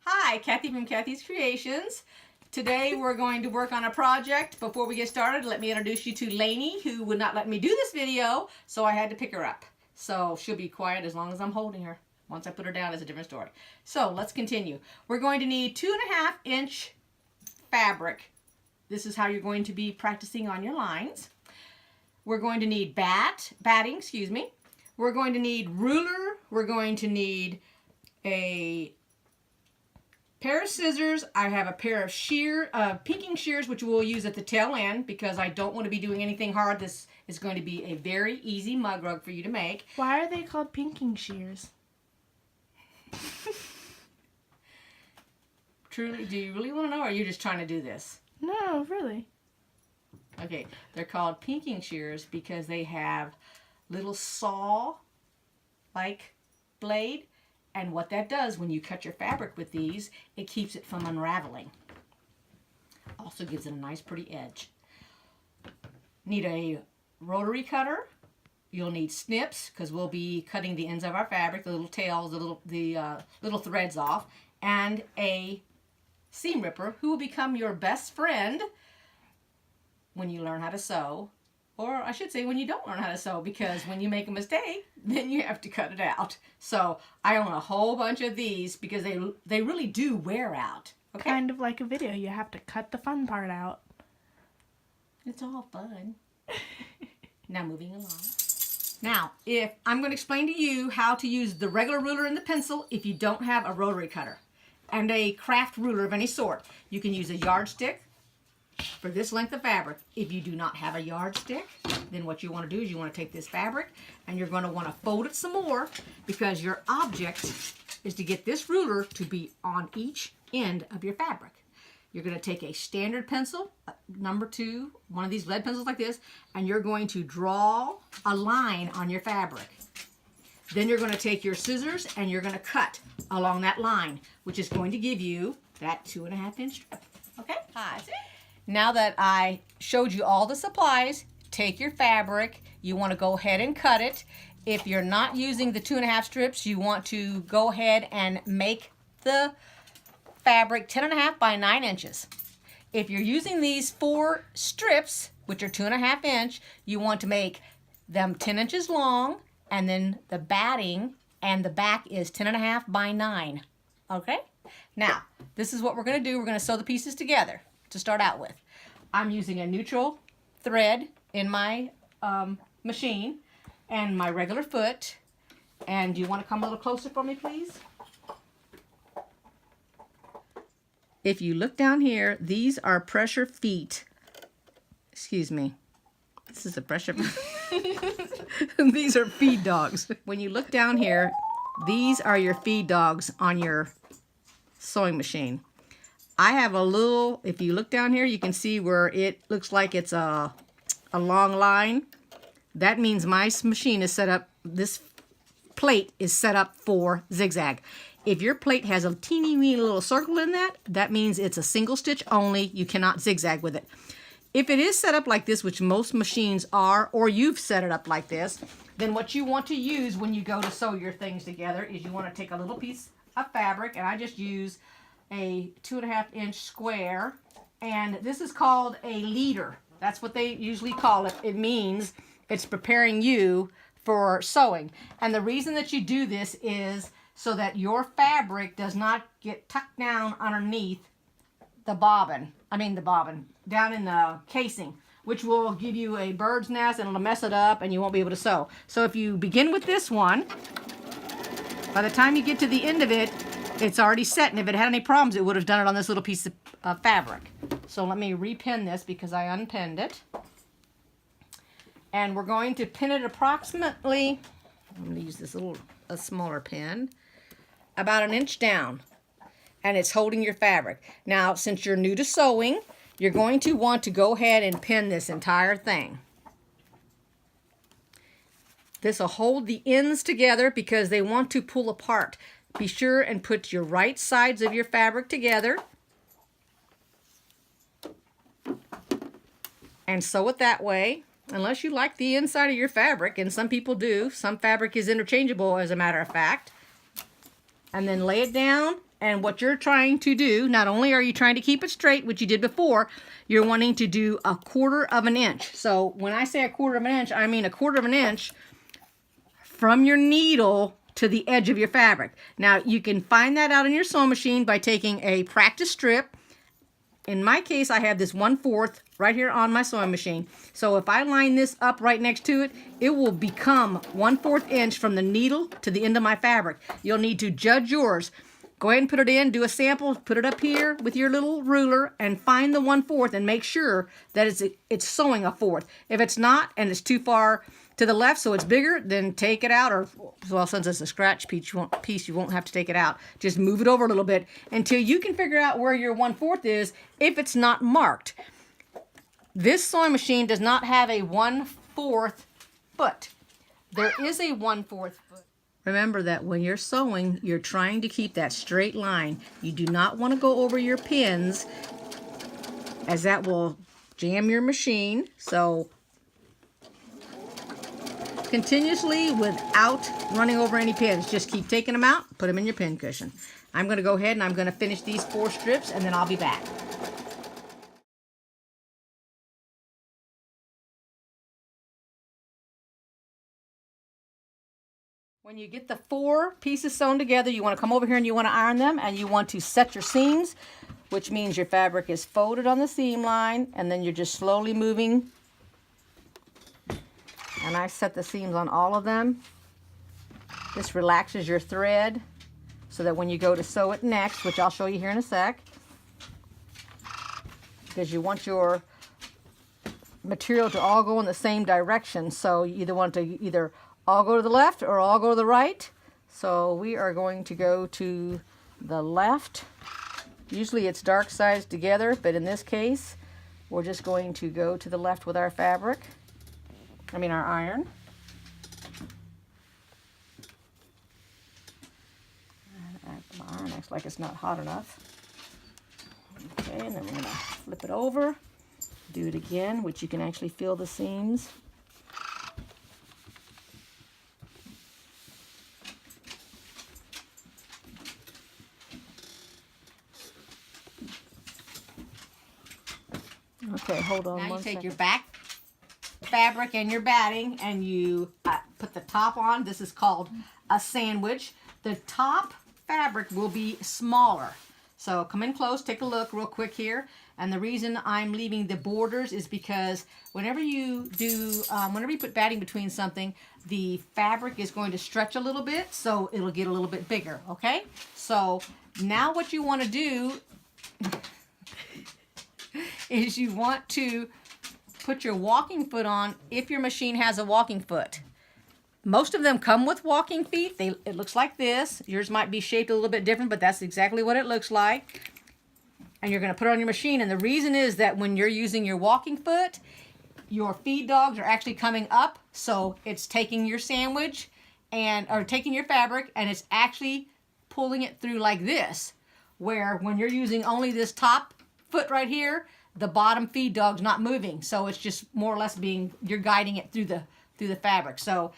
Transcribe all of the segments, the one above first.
Hi, Kathy from Kathy's Creations. Today we're going to work on a project. Before we get started, let me introduce you to Lainey, who would not let me do this video, so I had to pick her up. So she'll be quiet as long as I'm holding her. Once I put her down, it's a different story. So let's continue. We're going to need 2.5 inch fabric. This is how you're going to be practicing on your lines. We're going to need batting. We're going to need ruler. We're going to need a pair of scissors. I have a pair of pinking shears, which we'll use at the tail end because I don't want to be doing anything hard. This is going to be a very easy mug rug for you to make. Why are they called pinking shears? Truly, do you really want to know, or are you just trying to do this? No, really. Okay, they're called pinking shears because they have little saw-like blade. And what that does when you cut your fabric with these, it keeps it from unraveling. Also gives it a nice pretty edge. Need a rotary cutter. You'll need snips because we'll be cutting the ends of our fabric, the little tails, the little threads off, and a seam ripper who will become your best friend when you learn how to sew. Or I should say when you don't learn how to sew, because when you make a mistake, then you have to cut it out. So I own a whole bunch of these because they really do wear out. Okay? Kind of like a video. You have to cut the fun part out. It's all fun. Now moving along. Now, if I'm going to explain to you how to use the regular ruler and the pencil if you don't have a rotary cutter and a craft ruler of any sort. You can use a yardstick for this length of fabric. If you do not have a yardstick, then what you want to do is you want to take this fabric and you're going to want to fold it some more because your object is to get this ruler to be on each end of your fabric. You're going to take a standard pencil, number 2, one of these lead pencils like this, and you're going to draw a line on your fabric. Then you're going to take your scissors and you're going to cut along that line, which is going to give you that 2.5 inch strip. Okay? Hi. Now that I showed you all the supplies, take your fabric. You want to go ahead and cut it. If you're not using the 2.5 strips, you want to go ahead and make the fabric 10.5 by 9 inches. If you're using these 4 strips, which are 2.5 inch, you want to make them 10 inches long, and then the batting and the back is 10.5 by 9. Okay? Now, this is what we're going to do. We're going to sew the pieces together to start out with. I'm using a neutral thread in my machine and my regular foot. And do you want to come a little closer for me, please? If you look down here, these are pressure feet. Excuse me. This is a pressure. These are feed dogs. When you look down here, these are your feed dogs on your sewing machine. I have a little, if you look down here, you can see where it looks like it's a long line. That means my machine is set up, this plate is set up for zigzag. If your plate has a teeny weeny little circle in that, that means it's a single stitch only. You cannot zigzag with it. If it is set up like this, which most machines are, or you've set it up like this, then what you want to use when you go to sew your things together is you want to take a little piece of fabric, and I just use a 2.5 inch square, and this is called a leader. That's what they usually call it. It means it's preparing you for sewing. And the reason that you do this is so that your fabric does not get tucked down underneath the bobbin, down in the casing, which will give you a bird's nest and it'll mess it up and you won't be able to sew. So if you begin with this one, by the time you get to the end of it, it's already set, and if it had any problems, it would have done it on this little piece of fabric. So let me repin this because I unpinned it. And we're going to pin it approximately, I'm going to use this a smaller pin, about 1 inch down. And it's holding your fabric. Now, since you're new to sewing, you're going to want to go ahead and pin this entire thing. This will hold the ends together because they want to pull apart. Be sure and put your right sides of your fabric together and sew it that way, unless you like the inside of your fabric, and some people do. Some fabric is interchangeable, as a matter of fact. and then lay it down. And what you're trying to do, not only are you trying to keep it straight, which you did before, you're wanting to do 1/4 of an inch. So when I say 1/4 of an inch, I mean 1/4 of an inch from your needle to the edge of your fabric. Now you can find that out in your sewing machine by taking a practice strip. In my case, I have this 1/4 right here on my sewing machine. So if I line this up right next to it, it will become 1/4 inch from the needle to the end of my fabric. You'll need to judge yours. Go ahead and put it in, do a sample, put it up here with your little ruler and find the 1/4 and make sure that it's sewing 1/4. If it's not and it's too far to the left so it's bigger, then take it out, or, well, since it's a scratch piece, you won't have to take it out. Just move it over a little bit until you can figure out where your 1/4 is if it's not marked. This sewing machine does not have a 1/4 foot. There is a 1/4 foot. Remember that when you're sewing, you're trying to keep that straight line. You do not want to go over your pins, as that will jam your machine. So continuously without running over any pins. Just keep taking them out, put them in your pin cushion. I'm going to go ahead and I'm going to finish these 4 strips and then I'll be back. When you get the 4 pieces sewn together, you want to come over here and you want to iron them, and you want to set your seams, which means your fabric is folded on the seam line, and then you're just slowly moving. And I set the seams on all of them. This relaxes your thread so that when you go to sew it next, which I'll show you here in a sec, because you want your material to all go in the same direction. So you either want to either all go to the left or all go to the right. So we are going to go to the left. Usually it's dark sides together, but in this case, we're just going to go to the left with our fabric. Our iron. My iron acts like it's not hot enough. Okay, and then we're going to flip it over. Do it again, which you can actually feel the seams. Okay, hold on. Now you take your back fabric and your batting and you put the top on. This is called a sandwich. The top fabric will be smaller. So come in close, take a look real quick here. And the reason I'm leaving the borders is because whenever you put batting between something, the fabric is going to stretch a little bit, so it'll get a little bit bigger, okay? So now what you want to do is you want to put your walking foot on if your machine has a walking foot. Most of them come with walking feet. It looks like this. Yours might be shaped a little bit different, but that's exactly what it looks like. And you're going to put it on your machine. And the reason is that when you're using your walking foot, your feed dogs are actually coming up. So it's taking your sandwich or taking your fabric, and it's actually pulling it through like this. Where when you're using only this top foot right here, the bottom feed dog's not moving. So it's just more or less you're guiding it through the fabric. So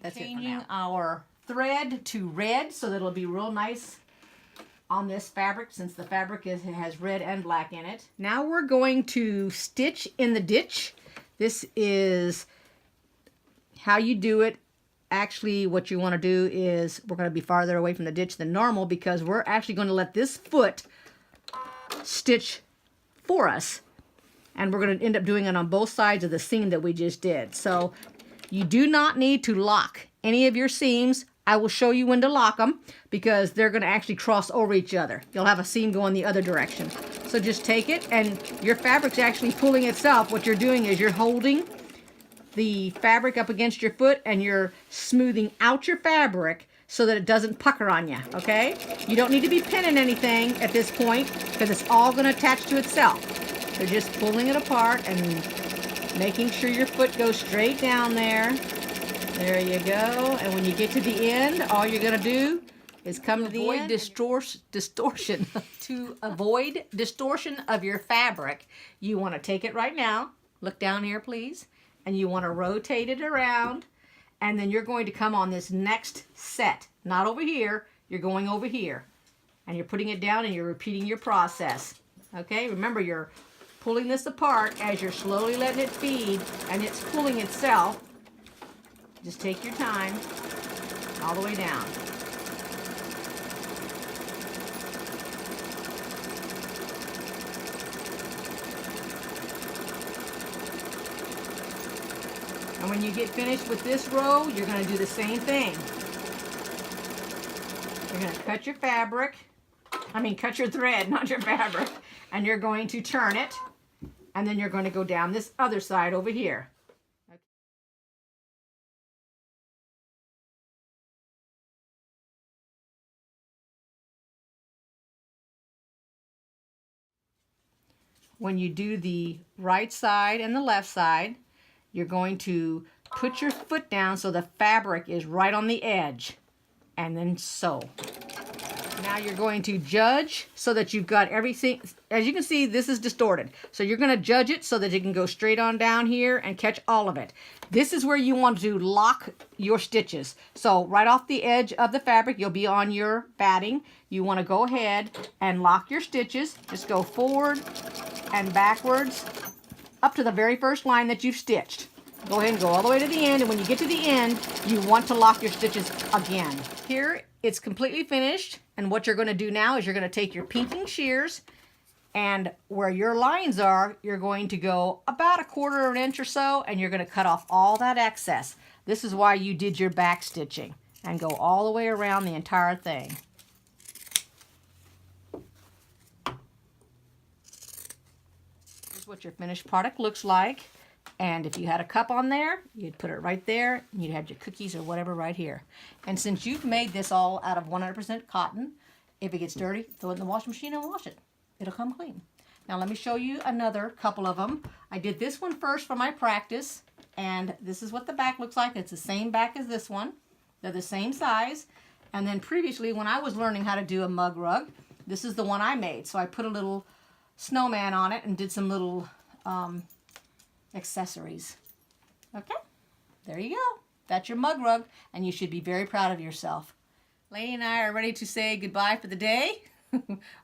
that's changing our thread to red so that it'll be real nice on this fabric, since the fabric has red and black in it. Now we're going to stitch in the ditch. This is how you do it. Actually, what you want to do is we're going to be farther away from the ditch than normal because we're actually going to let this foot stitch for us. And we're going to end up doing it on both sides of the seam that we just did. So you do not need to lock any of your seams. I will show you when to lock them because they're going to actually cross over each other. You'll have a seam going the other direction. So just take it, and your fabric's actually pulling itself. What you're doing is you're holding the fabric up against your foot and you're smoothing out your fabric so that it doesn't pucker on you, okay? You don't need to be pinning anything at this point because it's all going to attach to itself. So just pulling it apart and making sure your foot goes straight down there. There you go. And when you get to the end, all you're going to do is come to the end. Distortion. To avoid distortion of your fabric, you want to take it right now. Look down here, please. And you want to rotate it around. and then you're going to come on this next set. Not over here, you're going over here. And you're putting it down and you're repeating your process. Okay, remember you're pulling this apart as you're slowly letting it feed and it's pulling itself. Just take your time all the way down. And when you get finished with this row, you're going to do the same thing. You're going to cut your fabric. Cut your thread, not your fabric. And you're going to turn it. And then you're going to go down this other side over here. When you do the right side and the left side, you're going to put your foot down so the fabric is right on the edge, and then sew. Now you're going to judge so that you've got everything. As you can see, this is distorted. So you're going to judge it so that it can go straight on down here and catch all of it. This is where you want to lock your stitches. So right off the edge of the fabric, you'll be on your batting. You want to go ahead and lock your stitches. Just go forward and backwards up to the very first line that you've stitched. Go ahead and go all the way to the end, and when you get to the end, you want to lock your stitches again. Here, it's completely finished, and what you're going to do now is you're going to take your pinking shears, and where your lines are, you're going to go about 1/4 of an inch or so, and you're going to cut off all that excess. This is why you did your back stitching, and go all the way around the entire thing. What your finished product looks like, and if you had a cup on there, you'd put it right there, and you'd have your cookies or whatever right here. And since you've made this all out of 100% cotton, if it gets dirty, throw it in the washing machine and wash it. It'll come clean. Now let me show you another couple of them. I did this one first for my practice, and this is what the back looks like. It's the same back as this one. They're the same size. And then previously, when I was learning how to do a mug rug, this is the one I made. So I put a little snowman on it and did some little accessories. Okay, there you go. That's your mug rug, and you should be very proud of yourself. Lainey and I are ready to say goodbye for the day.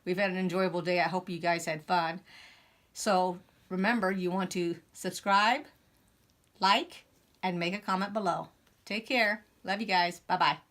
We've had an enjoyable day. I hope you guys had fun. So remember, you want to subscribe, like, and make a comment below. Take care. Love you guys. Bye-bye.